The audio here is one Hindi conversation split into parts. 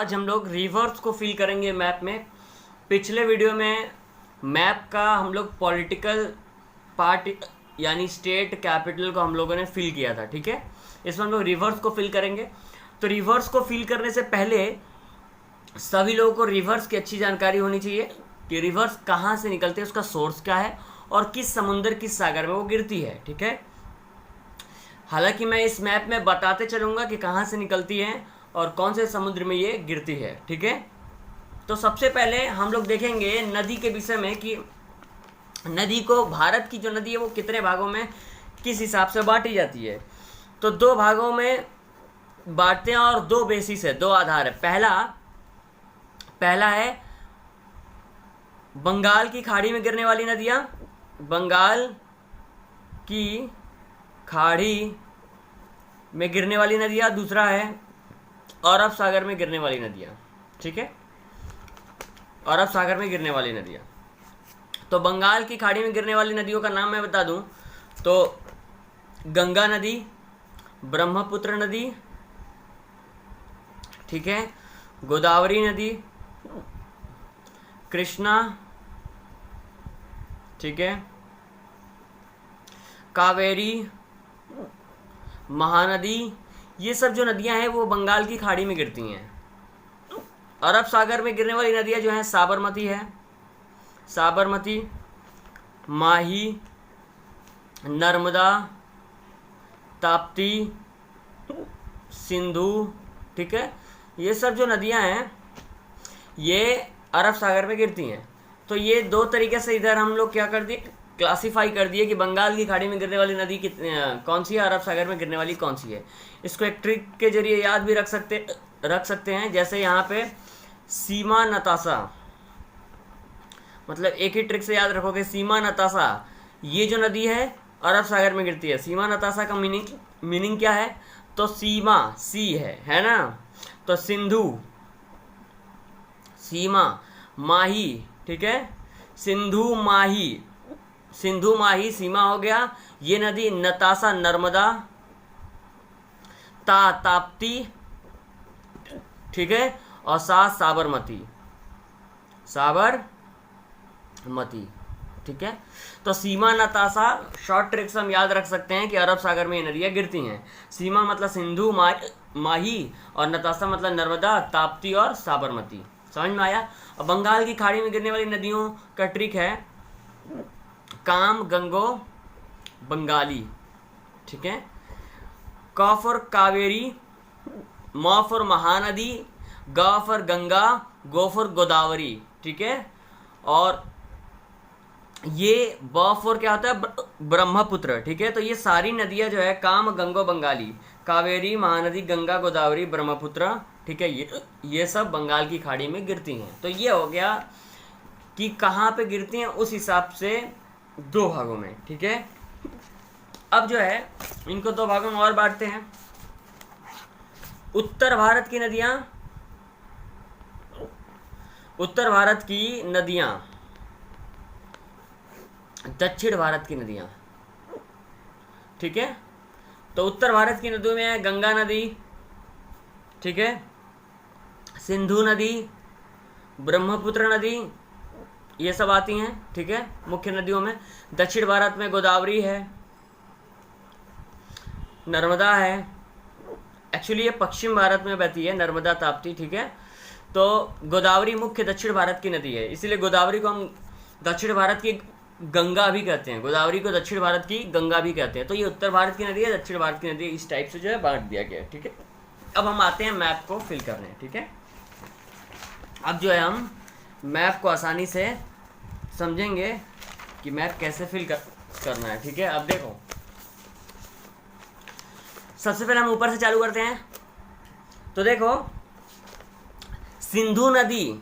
आज हम लोग रिवर्स को फिल करेंगे मैप में। पिछले वीडियो में मैप का हम लोग पॉलिटिकल पार्ट यानी स्टेट कैपिटल को हम लोगों ने फिल किया था, ठीक है। इसमें हम लोग रिवर्स को फिल करेंगे। तो रिवर्स को फिल करने से पहले सभी लोगों को रिवर्स की अच्छी जानकारी होनी चाहिए कि रिवर्स कहाँ से निकलते हैं, उसका सोर्स क्या है और किस समुद्र किस सागर में वो गिरती है, ठीक है। हालांकि मैं इस मैप में बताते चलूँगा कि कहाँ से निकलती है और कौन से समुद्र में ये गिरती है, ठीक है। तो सबसे पहले हम लोग देखेंगे नदी के विषय में कि नदी को, भारत की जो नदी है वो कितने भागों में किस हिसाब से बांटी जाती है। तो दो भागों में बांटते हैं और दो बेसिस है, दो आधार है। पहला है बंगाल की खाड़ी में गिरने वाली नदियाँ, बंगाल की खाड़ी में गिरने वाली नदियाँ। दूसरा है अरब सागर में गिरने वाली नदियाँ, ठीक है, अरब सागर में गिरने वाली नदियाँ। तो बंगाल की खाड़ी में गिरने वाली नदियों का नाम मैं बता दूं तो गंगा नदी, ब्रह्मपुत्र नदी, ठीक है, गोदावरी नदी, कृष्णा, ठीक है, कावेरी, महानदी। ये सब जो नदियां हैं वो बंगाल की खाड़ी में गिरती हैं। अरब सागर में गिरने वाली नदियां जो हैं साबरमती है, साबरमती, माही, नर्मदा, ताप्ती, सिंधु, ठीक है। ये सब जो नदियां हैं ये अरब सागर में गिरती हैं। तो ये दो तरीके से इधर हम लोग क्या कर दिए, क्लासिफाई कर दिए कि बंगाल की खाड़ी में गिरने वाली नदी कौन सी है, अरब सागर में गिरने वाली कौन सी है। इसको एक ट्रिक के जरिए याद भी रख सकते हैं। जैसे यहाँ पे सीमा नताशा, मतलब एक ही ट्रिक से याद रखोगे, सीमा नताशा ये जो नदी है अरब सागर में गिरती है। सीमा नताशा का मीनिंग क्या है, तो सीमा सी है ना। तो सिंधु, सीमा, माही, ठीक है, सिंधु माही, सिंधु माही सीमा हो गया। ये नदी नताशा नर्मदा, ताप्ती, ठीक है, और साबरमती, साबरमती, ठीक है। तो सीमा नताशा शॉर्ट ट्रिक से हम याद रख सकते हैं कि अरब सागर में ये नदियाँ गिरती हैं। सीमा मतलब सिंधु माही और नताशा मतलब नर्मदा, ताप्ती और साबरमती। समझ में आया। और बंगाल की खाड़ी में गिरने वाली नदियों का ट्रिक है काम गंगो बंगाली, ठीक है, क फॉर कावेरी, म फॉर महानदी, ग for Ganga, go for Godavari, ठीक है। और ये ब फॉर क्या होता है, ब्रह्मपुत्र, ठीक है। तो ये सारी नदियां जो है काम गंगो बंगाली, कावेरी, महानदी, गंगा, गोदावरी, ब्रह्मपुत्र, ठीक है, ये सब बंगाल की खाड़ी में गिरती हैं। तो ये हो गया कि कहाँ पे गिरती हैं, उस हिसाब से दो भागों में, ठीक है। अब जो है इनको दो भागों में और बांटते हैं। उत्तर भारत की नदियां, उत्तर भारत की नदियां, दक्षिण भारत की नदियां, ठीक है। तो उत्तर भारत की नदियों में है गंगा नदी, ठीक है, सिंधु नदी, ब्रह्मपुत्र नदी, ये सब आती हैं, ठीक है, मुख्य नदियों में। दक्षिण भारत में गोदावरी है, नर्मदा है। एक्चुअली ये पश्चिम भारत में बहती है, नर्मदा, ताप्ती, ठीक है। तो गोदावरी मुख्य दक्षिण भारत की नदी है, इसीलिए गोदावरी को हम दक्षिण भारत की गंगा भी कहते हैं, गोदावरी को दक्षिण भारत की गंगा भी कहते हैं। तो ये उत्तर भारत की नदी है, दक्षिण भारत की नदी है, इस टाइप से जो है बांट दिया गया है, ठीक है। अब हम आते हैं मैप को फिल करने, ठीक है। अब जो है हम मैप को आसानी से समझेंगे कि मैप कैसे फिल करना है, ठीक है। अब देखो, सबसे पहले हम ऊपर से चालू करते हैं। तो देखो सिंधु नदी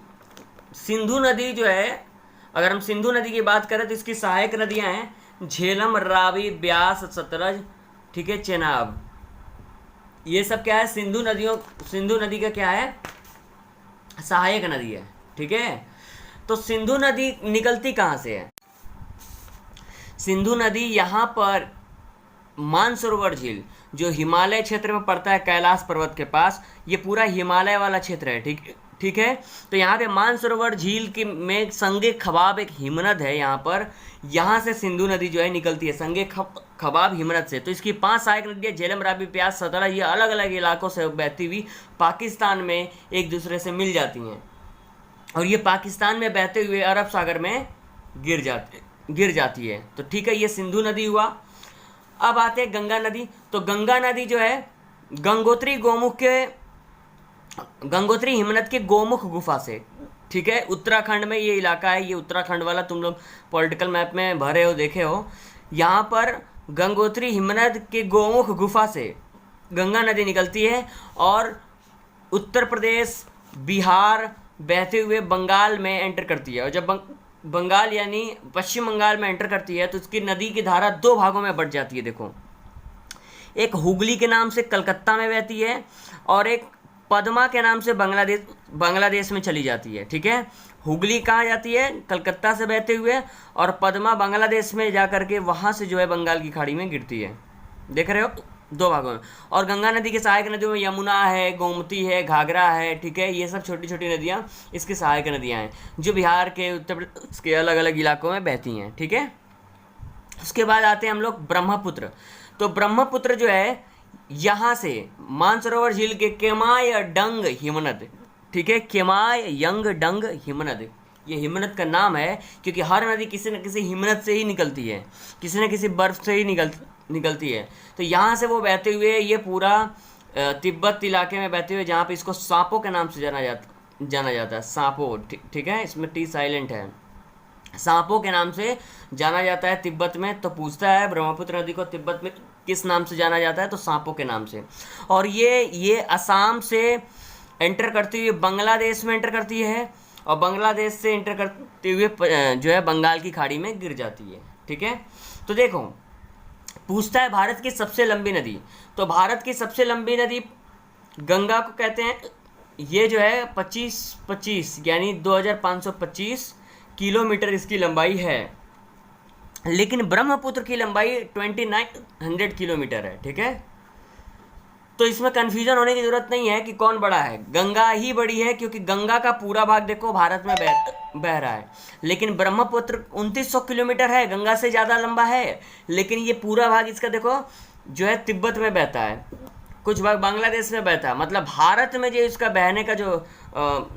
जो है, अगर हम सिंधु नदी की बात करें तो इसकी सहायक नदियां हैं झेलम, रावी, ब्यास, सतलज, ठीक है, चेनाब। ये सब क्या है, सिंधु नदी का क्या है, सहायक नदी है, ठीक है। तो सिंधु नदी निकलती कहाँ से है, सिंधु नदी यहाँ पर मानसरोवर झील, जो हिमालय क्षेत्र में पड़ता है कैलाश पर्वत के पास, ये पूरा हिमालय वाला क्षेत्र है, ठीक है। तो यहाँ पे मानसरोवर झील के में संगे खबाब एक हिमनद है यहाँ पर, यहाँ से सिंधु नदी जो है निकलती है संगे खबाब हिमनद से। तो इसकी 5 सहायक नदियाँ झेलम, रावी, ब्यास, सतलज, ये अलग अलग इलाकों से बहती हुई पाकिस्तान में एक दूसरे से मिल जाती हैं और ये पाकिस्तान में बहते हुए अरब सागर में गिर जाती है। तो ठीक है, ये सिंधु नदी हुआ। अब आते हैं गंगा नदी। तो गंगा नदी जो है गंगोत्री हिमनद के गोमुख गुफा से, ठीक है, उत्तराखंड में ये इलाका है, ये उत्तराखंड वाला तुम लोग पॉलिटिकल मैप में भरे हो, देखे हो। यहाँ पर गंगोत्री हिमनद के गोमुख गुफा से गंगा नदी निकलती है और उत्तर प्रदेश, बिहार बहते हुए बंगाल में एंटर करती है। और जब बंगाल यानी पश्चिम बंगाल में एंटर करती है तो उसकी नदी की धारा 2 भागों में बंट जाती है। देखो, एक हुगली के नाम से कलकत्ता में बहती है और एक पद्मा के नाम से बांग्लादेश में चली जाती है, ठीक है। हुगली कहाँ जाती है? कलकत्ता से बहते हुए, और पद्मा बांग्लादेश में जा करके वहाँ से जो है बंगाल की खाड़ी में गिरती है। देख रहे हो, 2 भागों में। और गंगा नदी के सहायक नदियों में यमुना है, गोमती है, घाघरा है, ठीक है, ये सब छोटी छोटी नदियाँ इसकी सहायक नदियाँ हैं जो बिहार के, उत्तर प्रदेश के अलग अलग इलाकों में बहती हैं, ठीक है। उसके बाद आते हैं हम लोग ब्रह्मपुत्र। तो ब्रह्मपुत्र जो है यहाँ से मानसरोवर झील के केमाय डंग हिमनद, ठीक है, केमाय यंग डंग हिमनद, ये हिमनद का नाम है क्योंकि हर नदी किसी न किसी हिमनद से ही निकलती है, किसी न किसी बर्फ से ही निकलती है। तो यहाँ से वो बहते हुए ये पूरा तिब्बत इलाके में बहते हुए, जहाँ पे इसको सांपो के नाम से जाना जाता है, सांपो, ठीक है, इसमें टी साइलेंट है, सांपो के नाम से जाना जाता है तिब्बत में। तो पूछता है ब्रह्मपुत्र नदी को तिब्बत में किस नाम से जाना जाता है? तो सांपो के नाम से। और ये असम से एंटर करती हुई बांग्लादेश में एंटर करती है और बांग्लादेश से एंटर करते हुए जो है बंगाल की खाड़ी में गिर जाती है, ठीक है। तो देखो, पूछता है भारत की सबसे लंबी नदी। तो भारत की सबसे लंबी नदी गंगा को कहते हैं। ये जो है 25 यानी 2525 किलोमीटर इसकी लंबाई है, लेकिन ब्रह्मपुत्र की लंबाई 2900 किलोमीटर है, ठीक है। तो इसमें कन्फ्यूजन होने की जरूरत नहीं है कि कौन बड़ा है, गंगा ही बड़ी है क्योंकि गंगा का पूरा भाग देखो भारत में बह रहा है, लेकिन ब्रह्मपुत्र 2900 किलोमीटर है, गंगा से ज़्यादा लंबा है, लेकिन ये पूरा भाग इसका देखो जो है तिब्बत में बहता है, कुछ भाग बांग्लादेश में बहता है। मतलब भारत में जो इसका बहने का जो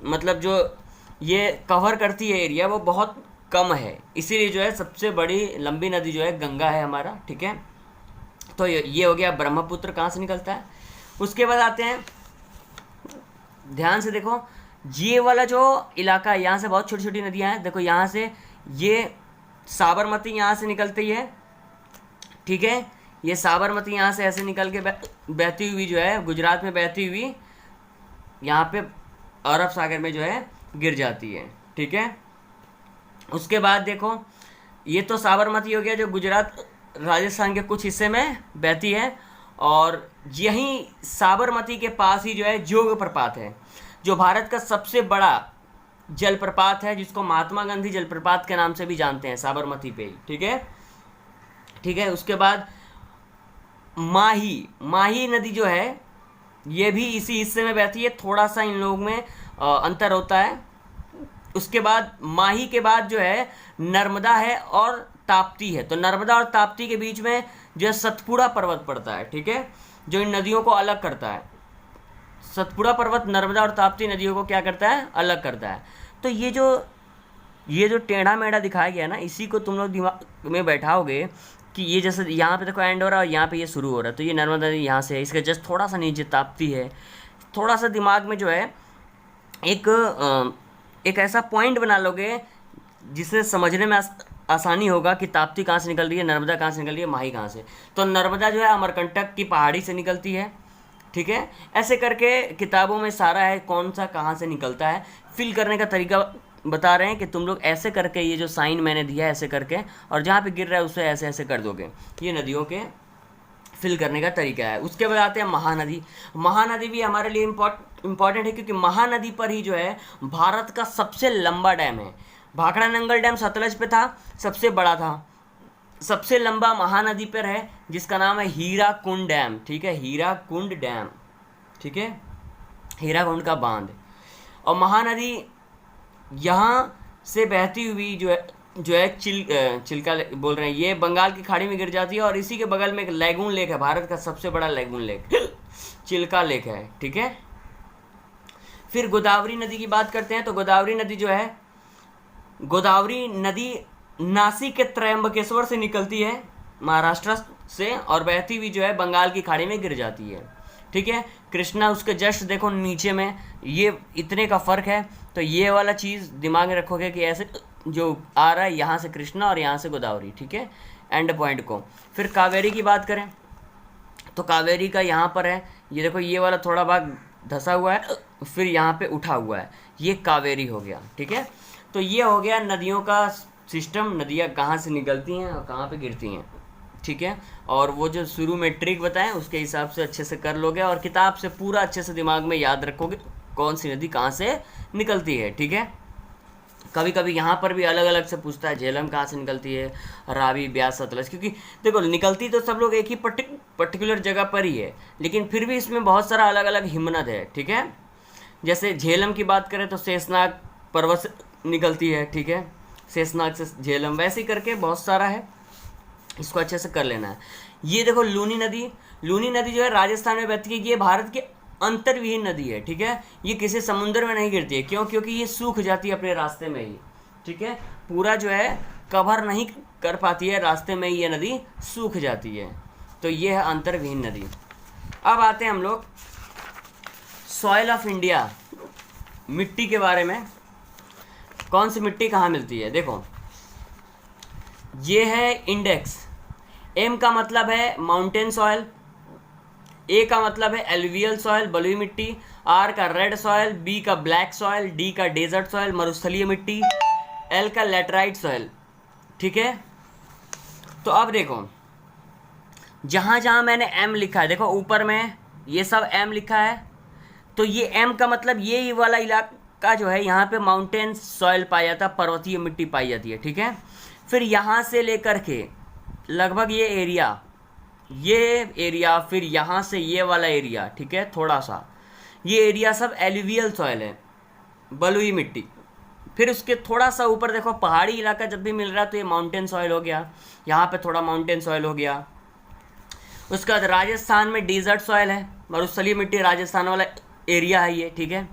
मतलब जो ये कवर करती है एरिया वो बहुत कम है, इसीलिए जो है सबसे बड़ी लंबी नदी जो है गंगा है हमारा, ठीक है। तो ये हो गया ब्रह्मपुत्र कहाँ से निकलता है। उसके बाद आते हैं, ध्यान से देखो, ये वाला जो इलाका है यहाँ से बहुत छोटी छोटी नदियाँ हैं। देखो यहाँ से ये साबरमती यहाँ से निकलती है, ठीक है, ये साबरमती यहाँ से ऐसे निकल के बहती हुई जो है गुजरात में बहती हुई यहाँ पे अरब सागर में जो है गिर जाती है, ठीक है। उसके बाद देखो, ये तो साबरमती हो गया जो गुजरात राजस्थान के कुछ हिस्से में बहती है, और यहीं साबरमती के पास ही जो है जोग प्रपात है जो भारत का सबसे बड़ा जलप्रपात है, जिसको महात्मा गांधी जलप्रपात के नाम से भी जानते हैं, साबरमती पे ही, ठीक है, ठीक है। उसके बाद माही नदी जो है ये भी इसी हिस्से में बहती है, थोड़ा सा इन लोगों में अंतर होता है। उसके बाद माही के बाद जो है नर्मदा है और ताप्ती है। तो नर्मदा और ताप्ती के बीच में जो है सतपुड़ा पर्वत पड़ता है, ठीक है, जो इन नदियों को अलग करता है। सतपुड़ा पर्वत नर्मदा और ताप्ती नदियों को क्या करता है? अलग करता है। तो ये जो टेढ़ा मेढ़ा दिखाया गया ना, इसी को तुम लोग दिमाग में बैठाओगे कि ये जैसे यहाँ पे देखो एंड हो रहा है और यहाँ पे ये शुरू हो रहा है, तो ये नर्मदा नदी यहाँ से है, इसके जस्ट थोड़ा सा नीचे ताप्ती है। थोड़ा सा दिमाग में जो है एक ऐसा पॉइंट बना लोगे जिसे समझने में आसानी होगा कि ताप्ती कहाँ से निकल रही है, नर्मदा कहाँ से निकल रही है, माही कहाँ से। तो नर्मदा जो है अमरकंटक की पहाड़ी से निकलती है, ठीक है। ऐसे करके किताबों में सारा है कौन सा कहाँ से निकलता है, फिल करने का तरीका बता रहे हैं कि तुम लोग ऐसे करके ये जो साइन मैंने दिया है ऐसे करके, और जहाँ पे गिर रहा है उसे ऐसे ऐसे कर दोगे। ये नदियों के फिल करने का तरीका है। उसके बाद आते हैं महानदी। महानदी भी हमारे लिए इम्पॉर्टेंट है क्योंकि महानदी पर ही जो है भारत का सबसे लंबा डैम है। भाखड़ा नंगल डैम सतलज पे था, सबसे बड़ा था, सबसे लंबा महानदी पर है जिसका नाम है हीराकुंड डैम, ठीक है, हीराकुंड डैम, ठीक है, हीराकुंड का बांध। और महानदी यहाँ से बहती हुई जो है चिल्का बोल रहे हैं, ये बंगाल की खाड़ी में गिर जाती है और इसी के बगल में एक लैगून लेक है, भारत का सबसे बड़ा लैगून लेक चिल्का लेक है, ठीक है। फिर गोदावरी नदी की बात करते हैं, तो गोदावरी नदी जो है, गोदावरी नदी नासिक के त्रयंबकेश्वर से निकलती है महाराष्ट्र से और बहती हुई जो है बंगाल की खाड़ी में गिर जाती है, ठीक है। कृष्णा उसके जस्ट देखो नीचे में, ये इतने का फ़र्क है, तो ये वाला चीज़ दिमाग में रखोगे कि ऐसे जो आ रहा है यहाँ से कृष्णा और यहाँ से गोदावरी, ठीक है, एंड पॉइंट को। फिर कावेरी की बात करें तो कावेरी का यहाँ पर है, ये देखो ये वाला थोड़ा भाग धंसा हुआ है, फिर यहाँ पे उठा हुआ है, ये कावेरी हो गया, ठीक है। तो ये हो गया नदियों का सिस्टम, नदियाँ कहाँ से निकलती हैं और कहाँ पे गिरती हैं, ठीक है। और वो जो शुरू में ट्रिक बताएं उसके हिसाब से अच्छे से कर लोगे और किताब से पूरा अच्छे से दिमाग में याद रखोगे कौन सी नदी कहाँ से निकलती है, ठीक है। कभी कभी यहाँ पर भी अलग अलग से पूछता है झेलम कहाँ से निकलती है, रावी, ब्यास, सतलज, क्योंकि देखो निकलती तो सब लोग एक ही पर्टिकुलर जगह पर ही है, लेकिन फिर भी इसमें बहुत सारा अलग अलग हिमनद है, ठीक है। जैसे झेलम की बात करें तो शेषनाग पर्वत से निकलती है, ठीक है, शेषनाग से झेलम, वैसे ही करके बहुत सारा है, इसको अच्छे से कर लेना है। ये देखो लूनी नदी जो है राजस्थान में बहती है, ये भारत की अंतर्विहीन नदी है, ठीक है। ये किसी समुद्र में नहीं गिरती है, क्यों? क्योंकि ये सूख जाती है अपने रास्ते में ही, ठीक है, पूरा जो है कवर नहीं कर पाती है, रास्ते में ही ये नदी सूख जाती है, तो ये है अंतर्विहीन नदी। अब आते हैं हम लोग सॉइल ऑफ इंडिया, मिट्टी के बारे में, कौन सी मिट्टी कहाँ मिलती है। देखो ये है इंडेक्स, एम का मतलब है माउंटेन सॉइल, ए का मतलब है एलुवियल सॉइल बलुई मिट्टी, आर का रेड सॉइल, बी का ब्लैक सॉइल, डी का डेजर्ट सॉइल मरुस्थलीय मिट्टी, एल का लैटराइट सॉइल, ठीक है। तो अब देखो जहाँ जहाँ मैंने एम लिखा है, देखो ऊपर में ये सब एम लिखा है, तो ये एम का मतलब ये वाला इलाका जो है यहाँ पे माउंटेन सॉइल पाया जाता है, पर्वतीय मिट्टी पाई जाती है, ठीक है। फिर यहाँ से लेकर के लगभग ये एरिया फिर यहाँ से ये वाला एरिया, ठीक है, थोड़ा सा ये एरिया सब एलुवियल सॉइल है, बलुई मिट्टी। फिर उसके थोड़ा सा ऊपर देखो पहाड़ी इलाका जब भी मिल रहा है तो ये माउंटेन सॉइल हो गया, यहाँ पे थोड़ा माउंटेन सॉइल हो गया। उसके बाद राजस्थान में डेजर्ट सॉइल है, मरुस्थलीय मिट्टी, राजस्थान वाला एरिया है ये, ठीक है।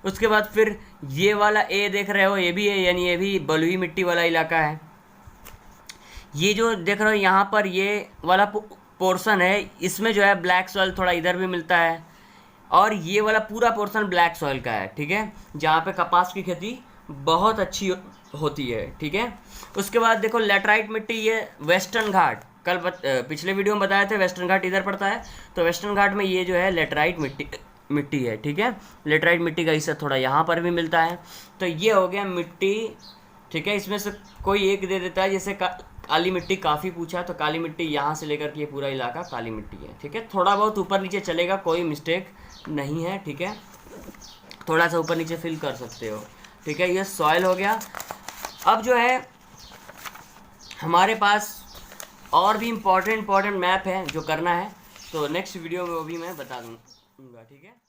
उसके बाद फिर ये वाला ए देख रहे हो, ये भी है, यानी ये भी बलुई मिट्टी वाला इलाका है। ये जो देख रहे हो यहाँ पर ये वाला पोर्शन है, इसमें जो है ब्लैक सॉइल थोड़ा इधर भी मिलता है, और ये वाला पूरा पोर्शन ब्लैक सॉइल का है, ठीक है, जहाँ पे कपास की खेती बहुत अच्छी होती है, ठीक है। उसके बाद देखो लैटराइट मिट्टी, ये वेस्टर्न घाट, कल पिछले वीडियो में बताए थे वेस्टर्न घाट इधर पड़ता है, तो वेस्टर्न घाट में ये जो है लैटराइट मिट्टी है, ठीक है। लैटराइट मिट्टी का हिस्सा थोड़ा यहाँ पर भी मिलता है। तो ये हो गया मिट्टी, ठीक है। इसमें से कोई एक दे देता है, जैसे काली मिट्टी काफ़ी पूछा, तो काली मिट्टी यहाँ से लेकर के ये पूरा इलाका काली मिट्टी है, ठीक है। थोड़ा बहुत ऊपर नीचे चलेगा, कोई मिस्टेक नहीं है, ठीक है, थोड़ा सा ऊपर नीचे फिल कर सकते हो, ठीक है। ये सॉइल हो गया। अब जो है हमारे पास और भी इम्पोर्टेंट मैप है जो करना है, तो नेक्स्ट वीडियो में वो भी मैं बता दूँगा, ठीक है।